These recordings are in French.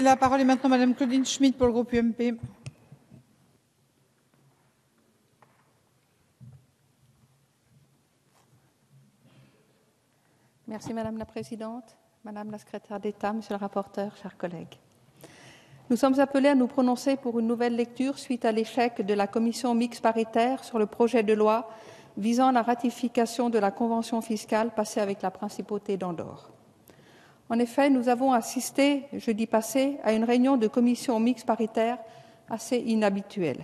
La parole est maintenant Madame Claudine Schmitt pour le groupe UMP. Merci Madame la Présidente, Madame la Secrétaire d'État, Monsieur le rapporteur, chers collègues. Nous sommes appelés à nous prononcer pour une nouvelle lecture suite à l'échec de la commission mixte paritaire sur le projet de loi visant la ratification de la convention fiscale passée avec la principauté d'Andorre. En effet, nous avons assisté jeudi passé à une réunion de commission mixte paritaire assez inhabituelle.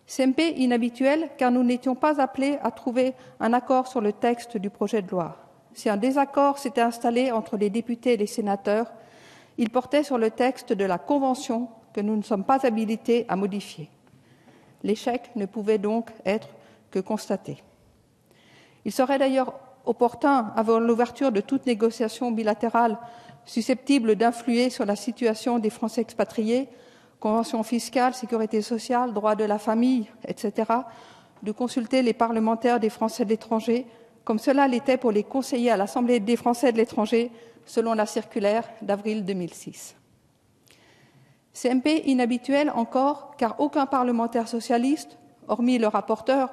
CMP inhabituelle car nous n'étions pas appelés à trouver un accord sur le texte du projet de loi. Si un désaccord s'était installé entre les députés et les sénateurs, il portait sur le texte de la Convention que nous ne sommes pas habilités à modifier. L'échec ne pouvait donc être que constaté. Il serait d'ailleurs opportun, avant l'ouverture de toute négociation bilatérale susceptible d'influer sur la situation des Français expatriés, convention fiscale, sécurité sociale, droit de la famille, etc., de consulter les parlementaires des Français de l'étranger, comme cela l'était pour les conseillers à l'Assemblée des Français de l'étranger, selon la circulaire d'avril 2006. CMP inhabituel encore, car aucun parlementaire socialiste, hormis le rapporteur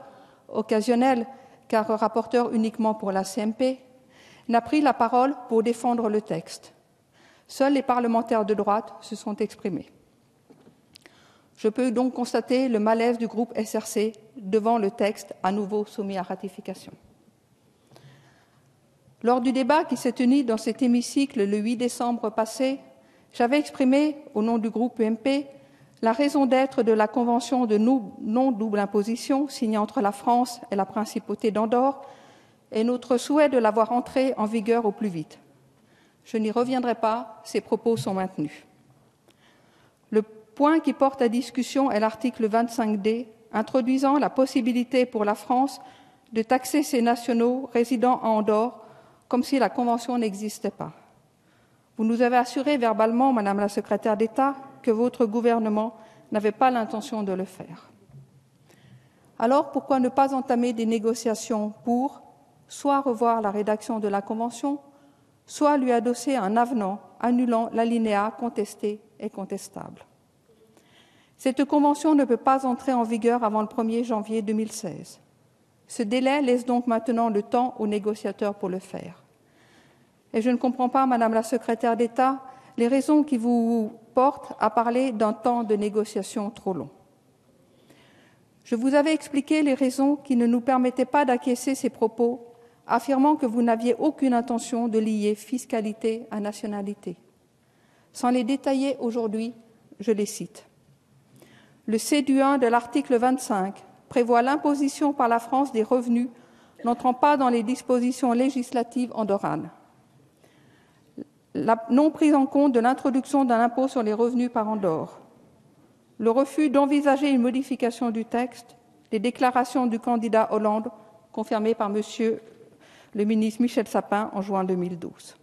occasionnel, car rapporteur uniquement pour la CMP, n'a pris la parole pour défendre le texte. Seuls les parlementaires de droite se sont exprimés. Je peux donc constater le malaise du groupe SRC devant le texte à nouveau soumis à ratification. Lors du débat qui s'est tenu dans cet hémicycle le 8 décembre passé, j'avais exprimé, au nom du groupe UMP, la raison d'être de la convention de non-double imposition signée entre la France et la principauté d'Andorre et notre souhait de la voir entrer en vigueur au plus vite. Je n'y reviendrai pas, ces propos sont maintenus. Le point qui porte à discussion est l'article 25D, introduisant la possibilité pour la France de taxer ses nationaux résidant à Andorre comme si la Convention n'existait pas. Vous nous avez assuré verbalement, Madame la Secrétaire d'État, que votre gouvernement n'avait pas l'intention de le faire. Alors, pourquoi ne pas entamer des négociations pour soit revoir la rédaction de la Convention, soit lui adosser un avenant annulant l'alinéa contesté et contestable? Cette Convention ne peut pas entrer en vigueur avant le 1er janvier 2016. Ce délai laisse donc maintenant le temps aux négociateurs pour le faire. Et je ne comprends pas, Madame la Secrétaire d'État, les raisons qui vous portent à parler d'un temps de négociation trop long. Je vous avais expliqué les raisons qui ne nous permettaient pas d'acquiescer ces propos, affirmant que vous n'aviez aucune intention de lier fiscalité à nationalité. Sans les détailler aujourd'hui, je les cite. Le C du 1 de l'article 25 prévoit l'imposition par la France des revenus n'entrant pas dans les dispositions législatives andorranes. La non prise en compte de l'introduction d'un impôt sur les revenus par Andorre, le refus d'envisager une modification du texte, les déclarations du candidat Hollande confirmées par Monsieur le ministre Michel Sapin en juin 2012.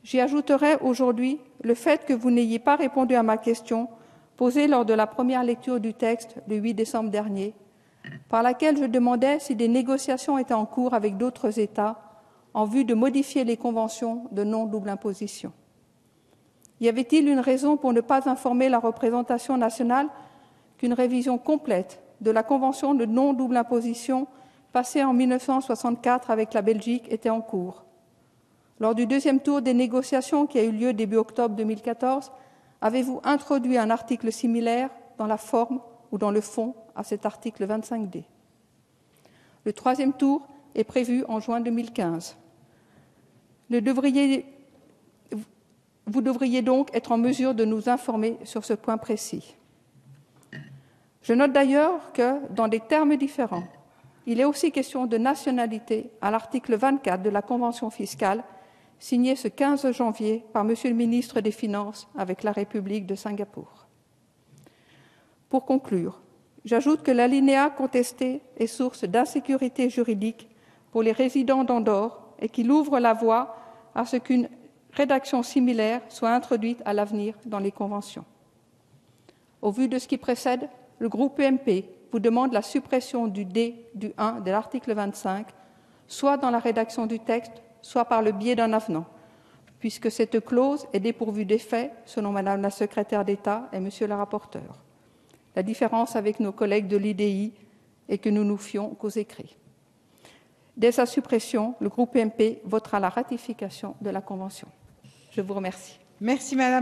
J'y ajouterai aujourd'hui le fait que vous n'ayez pas répondu à ma question posée lors de la première lecture du texte le 8 décembre dernier, par laquelle je demandais si des négociations étaient en cours avec d'autres États en vue de modifier les conventions de non-double imposition. Y avait-il une raison pour ne pas informer la représentation nationale qu'une révision complète de la convention de non-double imposition passée en 1964 avec la Belgique était en cours? Lors du deuxième tour des négociations qui a eu lieu début octobre 2014, avez-vous introduit un article similaire dans la forme ou dans le fond à cet article 25D? Le troisième tour est prévu en juin 2015. Vous devriez donc être en mesure de nous informer sur ce point précis. Je note d'ailleurs que, dans des termes différents, il est aussi question de nationalité à l'article 24 de la Convention fiscale, signée ce 15 janvier par Monsieur le ministre des Finances avec la République de Singapour. Pour conclure, j'ajoute que l'alinéa contesté est source d'insécurité juridique pour les résidents d'Andorre et qu'il ouvre la voie à ce qu'une rédaction similaire soit introduite à l'avenir dans les conventions. Au vu de ce qui précède, le groupe UMP vous demande la suppression du D du 1 de l'article 25, soit dans la rédaction du texte, soit par le biais d'un avenant, puisque cette clause est dépourvue d'effet, selon Madame la secrétaire d'État et Monsieur le rapporteur. La différence avec nos collègues de l'IDI est que nous nous fions qu'aux écrits. Dès sa suppression, le groupe UMP votera la ratification de la Convention. Je vous remercie. Merci, Madame.